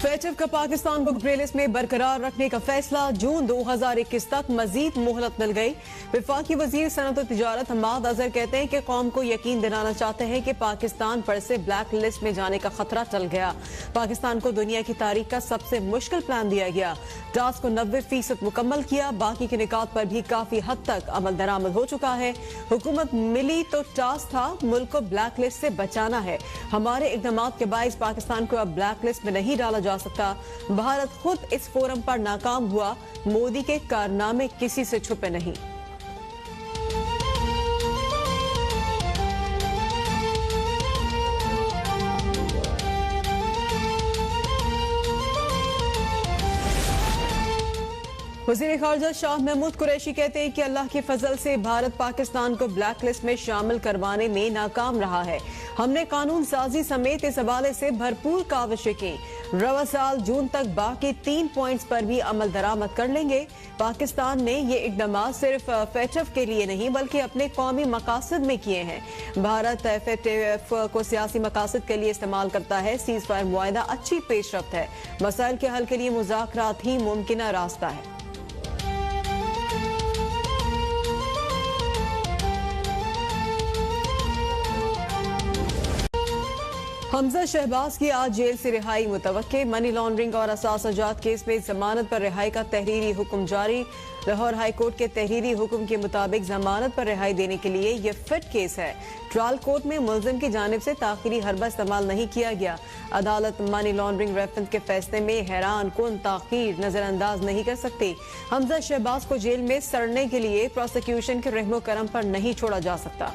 फेटिव का पाकिस्तान को grey list में बरकरार रखने का फैसला। जून 2021 तक मजीद मोहलत मिल गई। वफाकी वजीर सनत और तिजारत हम्माद अजहर कहते हैं कि कौम को यकीन दिलाना चाहते हैं कि पाकिस्तान पर से ब्लैक लिस्ट में जाने का खतरा टल गया। पाकिस्तान को दुनिया की तारीख का सबसे मुश्किल प्लान दिया गया। टास्क को 90% मुकम्मल किया। बाकी के निकात पर भी काफी हद तक अमल दरामद हो चुका है। हुकूमत मिली तो टास्क था मुल्क को ब्लैक लिस्ट से बचाना है। हमारे इकदाम के बाइस पाकिस्तान को अब ब्लैक लिस्ट में नहीं डाला जा सकता। भारत खुद इस फोरम पर नाकाम हुआ। मोदी के कारनामे किसी से छुपे नहीं। वज़ीर खारजा शाह महमूद कुरैशी कहते हैं कि अल्लाह के फजल से भारत पाकिस्तान को ब्लैक लिस्ट में शामिल करवाने में नाकाम रहा है। हमने कानून साजी समेत इस हवाले से भरपूर काविशें की। रवा साल जून तक बाकी 3 पॉइंट्स पर भी अमल दरामद कर लेंगे। पाकिस्तान ने ये इकदाम सिर्फ फेटिव के लिए नहीं बल्कि अपने कौमी मकासद में किए हैं। भारत फेटिव को सियासी मकासद के लिए इस्तेमाल करता है। सीज फायर मुआहिदा अच्छी पेशरफ्त है। मसाइल के हल के लिए मुज़ाकरात ही मुमकिन रास्ता है। हमजा शहबाज की आज जेल से रिहाई मुतवक्के। मनी लॉन्ड्रिंग और असासाजात केस में जमानत पर रिहाई का तहरीरी हुक्म जारी। लाहौर हाई कोर्ट के तहरीरी हुक्म के मुताबिक जमानत पर रिहाई देने के लिए यह फिट केस है। ट्रायल कोर्ट में मुलजिम की जानिब से ताखिरी हरबा इस्तेमाल नहीं किया गया। अदालत मनी लॉन्ड्रिंग रेफरेंस के फैसले में हैरान कुन ताखीर नजरअंदाज नहीं कर सकती। हमजा शहबाज को जेल में सड़ने के लिए प्रोसिक्यूशन के रहमो करम पर नहीं छोड़ा जा सकता।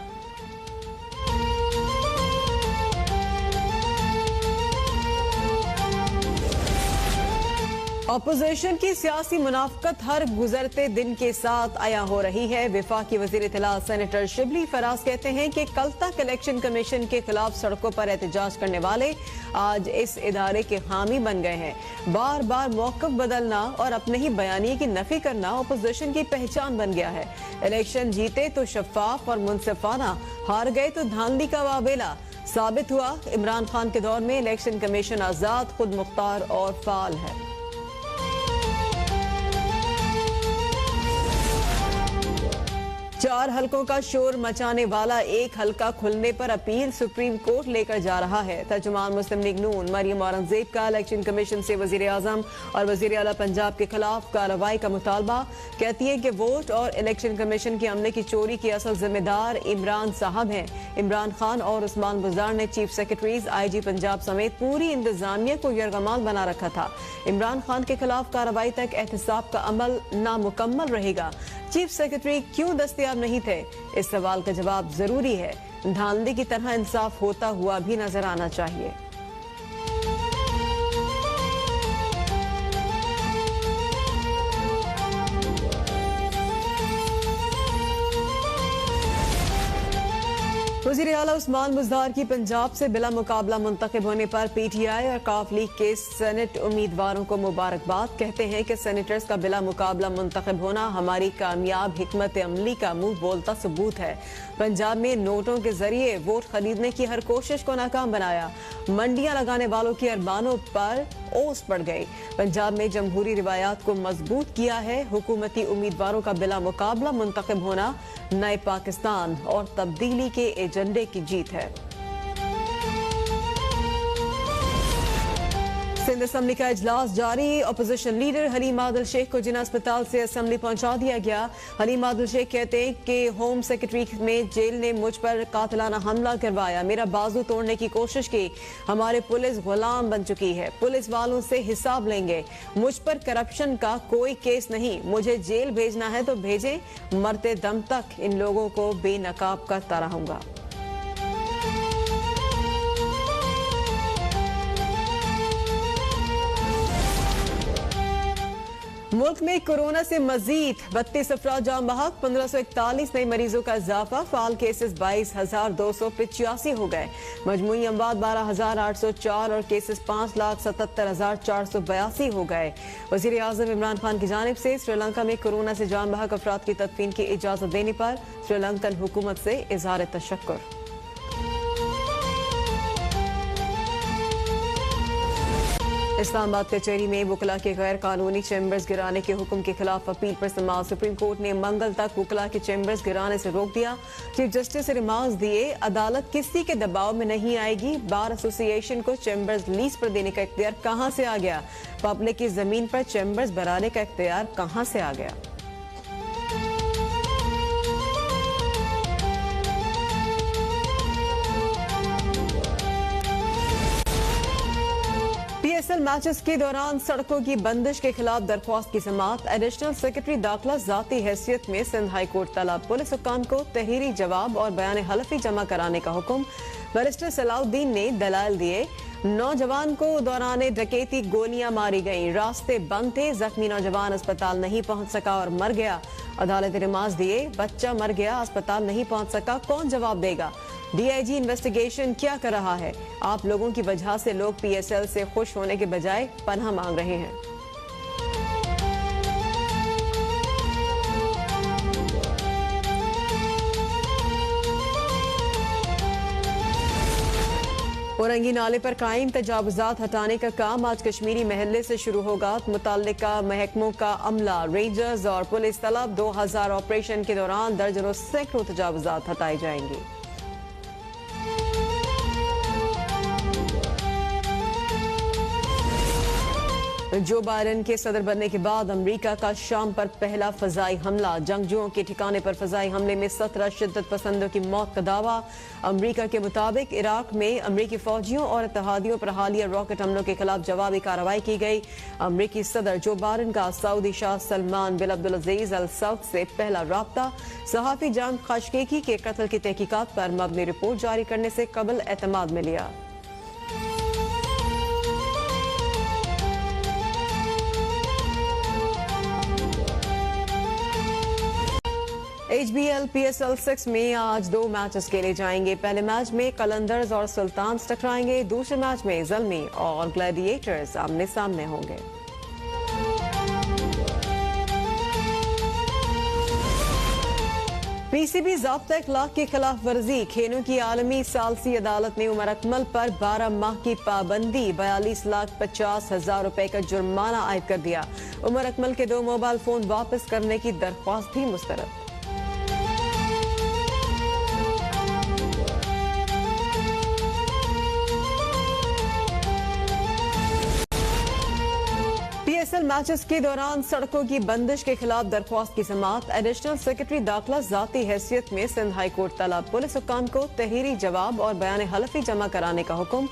अपोजिशन की सियासी मुनाफकत हर गुजरते दिन के साथ आया हो रही है। वफाकी वजीर इत्तलात सेनेटर शिबली फराज कहते हैं कि कल तक इलेक्शन कमीशन के खिलाफ सड़कों पर एहतजाज करने वाले आज इस इदारे के हामी बन गए हैं। बार बार मौक़िफ़ बदलना और अपने ही बयानी की नफी करना अपोजिशन की पहचान बन गया है। इलेक्शन जीते तो शफाफ और मुनसिफाना, हार गए तो धांधली का वाबेला। साबित हुआ इमरान खान के दौर में इलेक्शन कमीशन आजाद, खुद मुख्तार और फाल है। 4 हलकों का शोर मचाने वाला एक हलका खुलने पर अपील सुप्रीम कोर्ट लेकर जा रहा है। तर्जुमान मुस्लिम लीग नून मरियम औरंगजेब का इलेक्शन कमीशन से वजीर आजम और वजीर आला पंजाब के खिलाफ कार्रवाई का मुतालबा। कहती है कि वोट और इलेक्शन कमीशन के अमले की चोरी की असल जिम्मेदार इमरान साहब हैं। इमरान खान और उस्मान बुज़दार ने चीफ सेक्रेटरीज, IG पंजाब समेत पूरी इंतजामिया को यरगमाल बना रखा था। इमरान खान के खिलाफ कार्रवाई तक एहतसाब का अमल नामुकम्मल रहेगा। चीफ सेक्रेटरी क्यों दस्तयाब नहीं थे? इस सवाल का जवाब जरूरी है। धांधली की तरह इंसाफ होता हुआ भी नजर आना चाहिए। वज़ीर आला उस्मान बुज़दार की पंजाब से बिला मुकाबला मुंतखब होने पर PTI और काफ लीग के सेनेट उम्मीदवारों को मुबारकबाद। कहते हैं कि सेनेटर्स का बिला मुकाबला मुंतखब होना हमारी कामयाब हिकमत अमली का मुंह बोलता सबूत है। पंजाब में नोटों के जरिए वोट खरीदने की हर कोशिश को नाकाम बनाया। मंडियां लगाने वालों के अरमानों पर ओस पड़ गई। पंजाब में जमहूरी रिवायात को मजबूत किया है। हुकूमती उम्मीदवारों का बिला मुकाबला मुंतखब होना नए पाकिस्तान और तब्दीली के एजेंडे की जीत है। सिंध असम्बली का इजलास जारी। अपोजिशन लीडर हलीम आदिल शेख को जिना अस्पताल से असम्बली पहुंचा दिया गया। हलीम आदिल शेख कहते हैं कि होम सेक्रेटरी में जेल ने मुझ पर कातिलाना हमला करवाया, मेरा बाजू तोड़ने की कोशिश की। हमारे पुलिस गुलाम बन चुकी है। पुलिस वालों से हिसाब लेंगे। मुझ पर करप्शन का कोई केस नहीं। मुझे जेल भेजना है तो भेजें, मरते दम तक इन लोगों को बेनकाब करता रहूंगा। मुल्क में कोरोना से मजीद 32 अफराद जाम बहक। 1541 नए मरीजों का इजाफा। फाल केसेस 22,285 हो गए। मजमूई अमवात 12,804 और केसेस 5,77,482 हो गए। वजीर आजम इमरान खान की जानिब से श्रीलंका में कोरोना से जाम बहक अफराद की तदफीन की इजाजत देने पर श्रीलंकन हुकूमत से इजहार तशक्कुर। इस्लामाबाद कचहरी में वकला के गैर कानूनी चैम्बर्स गिराने के हुक्म के खिलाफ अपील पर समाअत। सुप्रीम कोर्ट ने मंगल तक वकला के चैम्बर्स गिराने से रोक दिया। चीफ जस्टिस से रिमार्क्स दिए, अदालत किसी के दबाव में नहीं आएगी। बार एसोसिएशन को चैम्बर्स लीज पर देने का इख्तियार कहां से आ गया? पब्लिक की जमीन पर चैम्बर्स बनाने का इख्तियार कहां से आ गया? पीएसएल मैचेस के दौरान सड़कों की बंदिश के खिलाफ दरख्वास्त की समाअत। एडिशनल सेक्रेटरी दाखिला जाती हैसियत में सिंध हाई कोर्ट तलब। पुलिस हुक्काम को तहरीरी जवाब और बयान हलफी जमा कराने का हुक्म। बैरिस्टर सलाउद्दीन ने दलाल दिए। नौजवान को दौरान डकैती गोलियां मारी गईं। रास्ते बंद थे। जख्मी नौजवान अस्पताल नहीं पहुंच सका और मर गया। अदालत ने रिमार्क्स दिए, बच्चा मर गया, अस्पताल नहीं पहुंच सका, कौन जवाब देगा? डीआईजी इन्वेस्टिगेशन क्या कर रहा है? आप लोगों की वजह से लोग पीएसएल से खुश होने के बजाय पनाह मांग रहे हैं। औरंगी नाले पर कायम तजावुजात हटाने का काम आज कश्मीरी महल्ले से शुरू होगा। मुतल्लिका महकमों का अमला, रेंजर्स और पुलिस तलब 2000 ऑपरेशन के दौरान दर्जनों सैकड़ों तजावुजात हटाए जाएंगे। जो बाइडेन के सदर बनने के बाद अमेरिका का शाम पर पहला फजाई हमला। जंगजुओं के ठिकाने पर फजाई हमले में 17 शिद्दत पसंदों की मौत का दावा। अमेरिका के मुताबिक इराक में अमेरिकी फौजियों और इत्तेहादियों पर हालिया रॉकेट हमलों के खिलाफ जवाबी कार्रवाई की गई। अमेरिकी सदर जो बाइडेन का सऊदी शाह सलमान बिन अब्दुल अजीज अल सऊद से पहला राब्ता। सहाफी जाम खशकीकी के कत्ल की तहकीकात पर मबनी रिपोर्ट जारी करने से कबल एतमाद में लिया। HBL PSL 6 में आज 2 मैचेस खेले जाएंगे। पहले मैच में कलंदर्स और सुल्तान्स टकराएंगे। दूसरे मैच में ज़ल्मी और ग्लैडिएटर्स आमने सामने होंगे। पीसीबी ज़ाब्ता इखलाक की खिलाफ वर्जी। खेलों की आलमी सालसी अदालत ने उमर अकमल पर 12 माह की पाबंदी, 42,50,000 रुपए का जुर्माना आयद कर दिया। उमर अकमल के 2 मोबाइल फोन वापस करने की दरख्वास्त भी मुस्तरद। पीएसएल मैचेस के दौरान सड़कों की बंदिश के खिलाफ दरख्वास्त की समाअत। एडिशनल सेक्रेटरी दाखिला जाती हैसियत में सिंध हाई कोर्ट तलब। पुलिस हुक्काम को तहरीरी जवाब और बयान हलफी जमा कराने का हुक्म।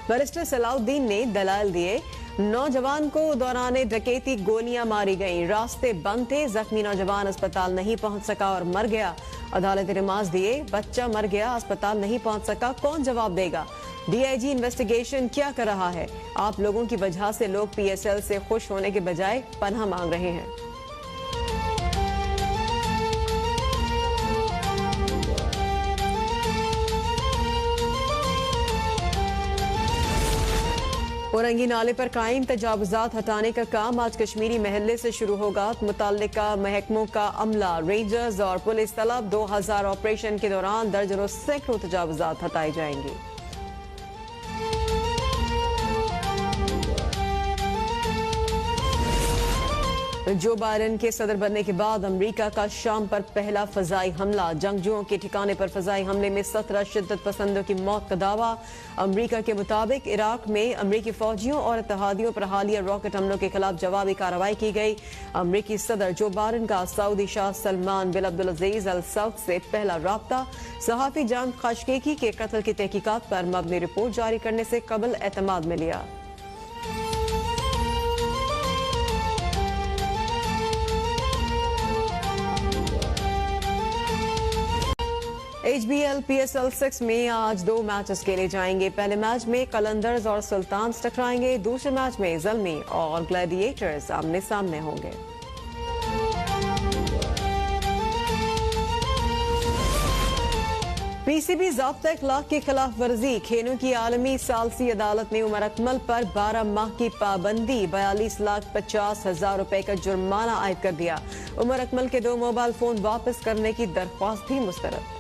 बैरिस्टर सलाउद्दीन ने दलाल दिए। नौजवान को दौरान डकैती गोलियां मारी गईं। रास्ते बंद थे। जख्मी नौजवान अस्पताल नहीं पहुंच सका और मर गया। अदालत ने रिमार्क्स दिए, बच्चा मर गया, अस्पताल नहीं पहुंच सका, कौन जवाब देगा? डीआईजी इन्वेस्टिगेशन क्या कर रहा है? आप लोगों की वजह से लोग पीएसएल से खुश होने के बजाय पनाह मांग रहे हैं। औरंगी नाले पर कायम तजावुजात हटाने का काम आज कश्मीरी महल्ले से शुरू होगा। मुतल्लिका महकमों का अमला, रेंजर्स और पुलिस तलब 2000 ऑपरेशन के दौरान दर्जनों सैकड़ों तजावुजात हटाए जाएंगे। जो बाइडेन के सदर बनने के बाद अमेरिका का शाम पर पहला फजाई हमला। जंगजुओं के ठिकाने पर फजाई हमले में 17 शिद्दत पसंदों की मौत का दावा। अमेरिका के मुताबिक इराक में अमेरिकी फौजियों और इत्तेहादियों पर हालिया रॉकेट हमलों के खिलाफ जवाबी कार्रवाई की गई। अमेरिकी सदर जो बाइडेन का सऊदी शाह सलमान बिन अब्दुल अजीज अल सऊद से पहला राब्ता। सहाफी जाम खशकीकी के कत्ल की तहकीकात पर मबनी रिपोर्ट जारी करने से कबल एतमाद में लिया। HBL PSL 6 में आज 2 मैचेस खेले जाएंगे। पहले मैच में कलंदर्स और सुल्तान्स टकराएंगे। दूसरे मैच में ज़ल्मी और ग्लैडिएटर्स आमने सामने होंगे। पीसीबी ज़ाब्ता इखलाक की खिलाफ वर्जी। खेलों की आलमी सालसी अदालत ने उमर अकमल पर 12 माह की पाबंदी, 42,50,000 रुपए का जुर्माना आयद कर दिया। उमर अकमल के 2 मोबाइल फोन वापस करने की दरख्वास्त भी मुस्तरद।